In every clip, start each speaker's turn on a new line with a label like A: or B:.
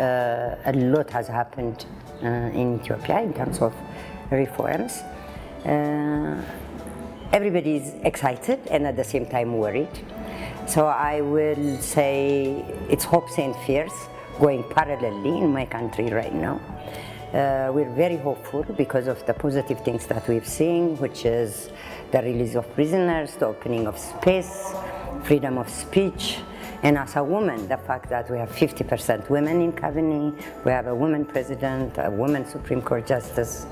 A: a lot has happened in Ethiopia in terms of reforms. Everybody is excited and at the same time worried. So I will say it's hopes and fears going parallelly in my country right now. We're very hopeful because of the positive things that we've seen, which is the release of prisoners, the opening of space, freedom of speech, and as a woman, the fact that we have 50% women in cabinet, we have a woman president, a woman Supreme Court justice.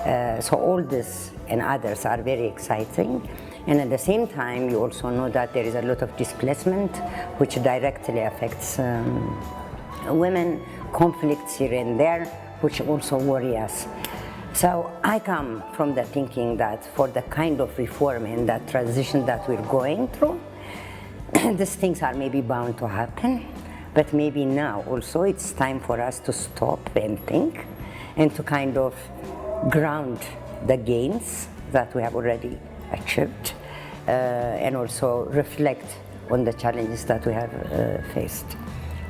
A: So all this and others are very exciting. And at the same time, you also know that there is a lot of displacement, which directly affects women, conflicts here and there, which also worry us. So I come from the thinking that for the kind of reform and that transition that we're going through, these things are maybe bound to happen, but maybe now also it's time for us to stop and think and to kind of ground the gains that we have already achieved and also reflect on the challenges that we have faced.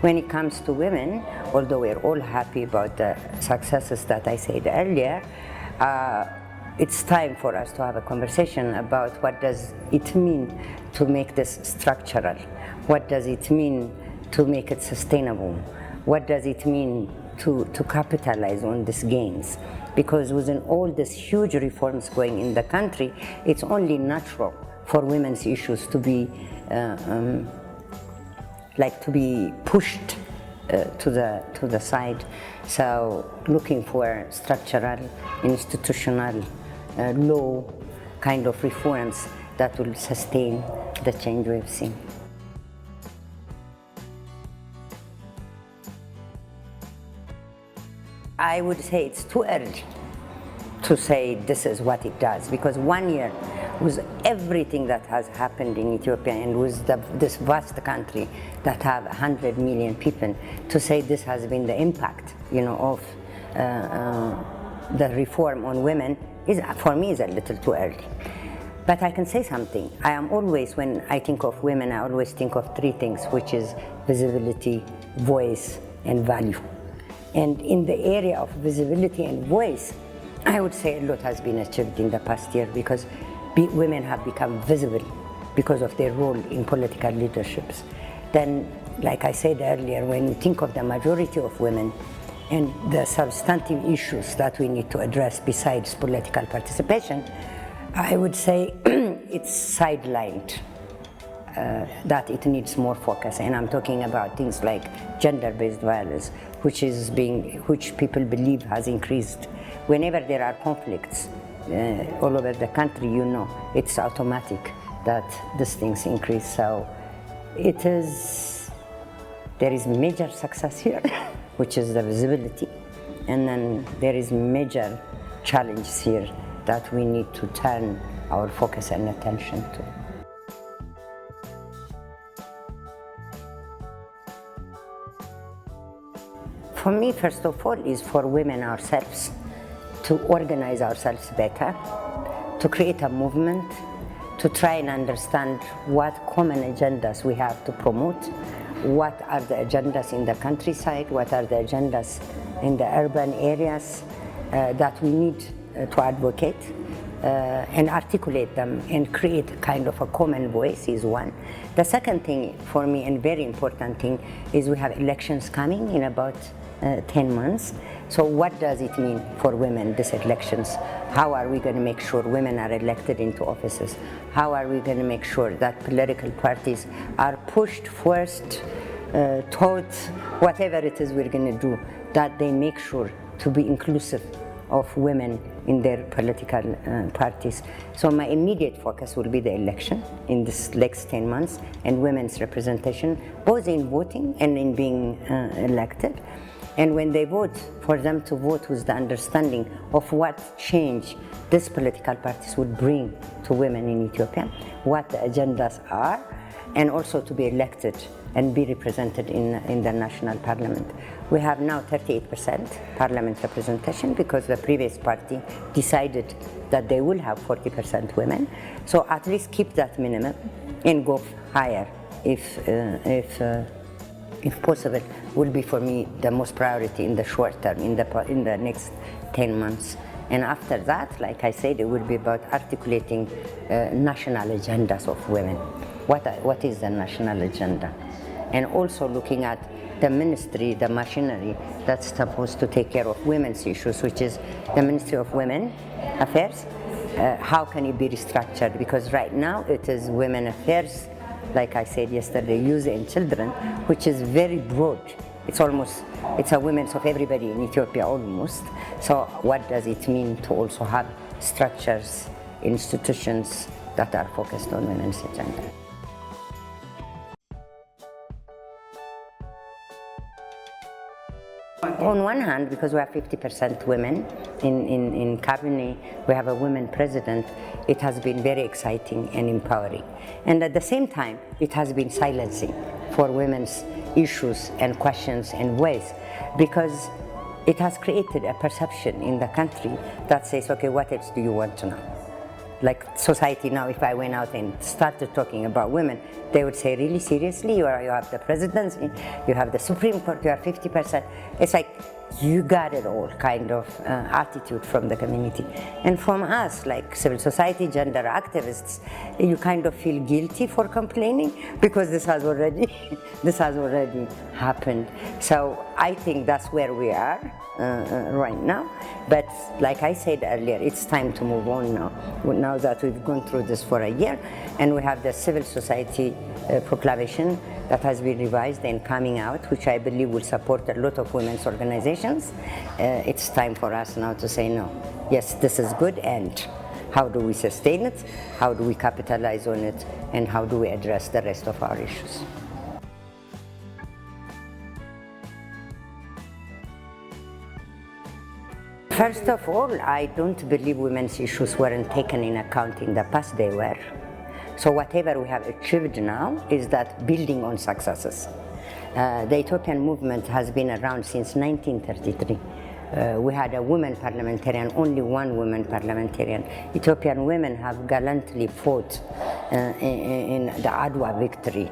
A: When it comes to women, although we're all happy about the successes that I said earlier, it's time for us to have a conversation about what does it mean to make this structural? What does it mean to make it sustainable? What does it mean to capitalize on these gains? Because within all these huge reforms going in the country, it's only natural for women's issues to be pushed to the side. So looking for structural, institutional, law kind of reforms that will sustain the change we've seen. I would say it's too early to say this is what it does, because 1 year with everything that has happened in Ethiopia and with this vast country that have 100 million people, to say this has been the impact, of the reform on women is, for me, is a little too early. But I can say something. I am always, when I think of women, I always think of three things, which is visibility, voice, and value. And in the area of visibility and voice, I would say a lot has been achieved in the past year because women have become visible because of their role in political leaderships. Then, like I said earlier, when you think of the majority of women and the substantive issues that we need to address besides political participation, I would say it's sidelined, that it needs more focus. And I'm talking about things like gender-based violence, which people believe has increased. Whenever there are conflicts all over the country, it's automatic that these things increase. So there is major success here, which is the visibility, and then there is major challenges here that we need to turn our focus and attention to. For me, first of all, is for women ourselves to organize ourselves better, to create a movement, to try and understand what common agendas we have to promote, what are the agendas in the countryside, what are the agendas in the urban areas that we need to advocate and articulate them and create kind of a common voice is one. The second thing for me, and very important thing, is we have elections coming in about 10 months. So what does it mean for women, these elections? How are we going to make sure women are elected into offices? How are we going to make sure that political parties are pushed first towards whatever it is we're going to do, that they make sure to be inclusive of women in their political parties. So my immediate focus will be the election in this next 10 months and women's representation, both in voting and in being elected. And when they vote, for them to vote with the understanding of what change these political parties would bring to women in Ethiopia, what the agendas are, and also to be elected and be represented in the national parliament. We have now 38% parliament representation because the previous party decided that they will have 40% women. So at least keep that minimum and go higher if if possible, will be for me the most priority in the short term, in the next 10 months. And after that, like I said, it will be about articulating national agendas of women. What is the national agenda? And also looking at the ministry, the machinery that's supposed to take care of women's issues, which is the Ministry of Women Affairs. How can it be restructured? Because right now it is Women Affairs, like I said yesterday, Youth and Children, which is very broad. It's a women's of everybody in Ethiopia almost. So what does it mean to also have structures, institutions that are focused on women's agenda? On one hand, because we have 50% women in cabinet, we have a women president, it has been very exciting and empowering. And at the same time, it has been silencing for women's issues and questions and ways, because it has created a perception in the country that says, okay, what else do you want to know? Like society now, if I went out and started talking about women, they would say, really seriously, you have the presidency, you have the Supreme Court, you are 50%. It's like, you got it all kind of attitude from the community. And from us, like civil society, gender activists, you kind of feel guilty for complaining because this has already happened. So I think that's where we are right now. But like I said earlier, it's time to move on now. Now that we've gone through this for a year, and we have the civil society proclamation that has been revised and coming out, which I believe will support a lot of women's organizations. It's time for us now to say no. Yes, this is good, and how do we sustain it? How do we capitalize on it? And how do we address the rest of our issues? First of all, I don't believe women's issues weren't taken in account in the past. They were. So whatever we have achieved now is that building on successes. The Ethiopian movement has been around since 1933. We had a woman parliamentarian, only one woman parliamentarian. Ethiopian women have gallantly fought in the Adwa victory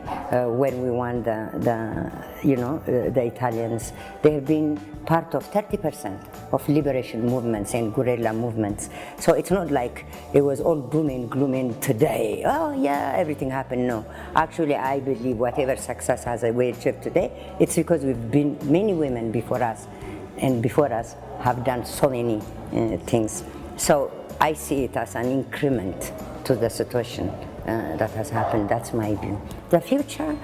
A: when we won the Italians. They have been part of 30% of liberation movements and guerrilla movements. So it's not like it was all doom and gloom today. Oh yeah, everything happened. No, actually I believe whatever success has we achieved today, it's because we've been many women before us, and before us have done so many things. So I see it as an increment to the situation that has happened. That's my view. The future,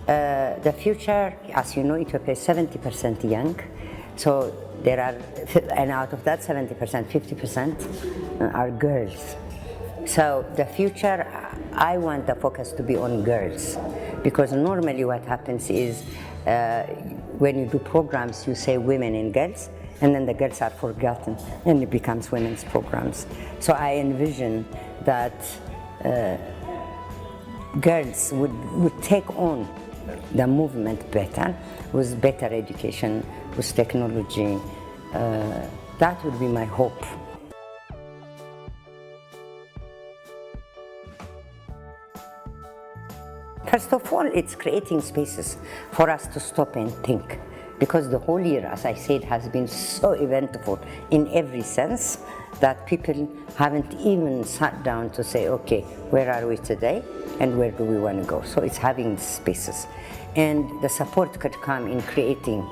A: as you know, Ethiopia is 70% young. So there are, and out of that 70%, 50% are girls. So the future, I want the focus to be on girls, because normally what happens is when you do programs, you say women and girls, and then the girls are forgotten, and it becomes women's programs. So I envision that girls would take on the movement better, with better education, with technology. That would be my hope. First of all, it's creating spaces for us to stop and think, because the whole year, as I said, has been so eventful in every sense that people haven't even sat down to say, okay, where are we today and where do we want to go? So it's having spaces. And the support could come in creating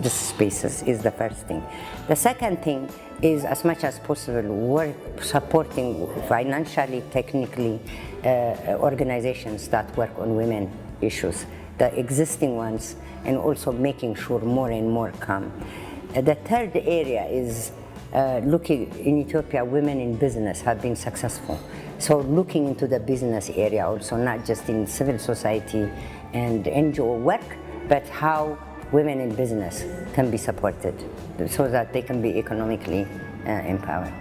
A: these spaces is the first thing. The second thing is, as much as possible, supporting financially, technically, organizations that work on women issues, the existing ones, and also making sure more and more come. The third area is looking, in Ethiopia, women in business have been successful. So looking into the business area also, not just in civil society and NGO work, but how women in business can be supported so that they can be economically empowered.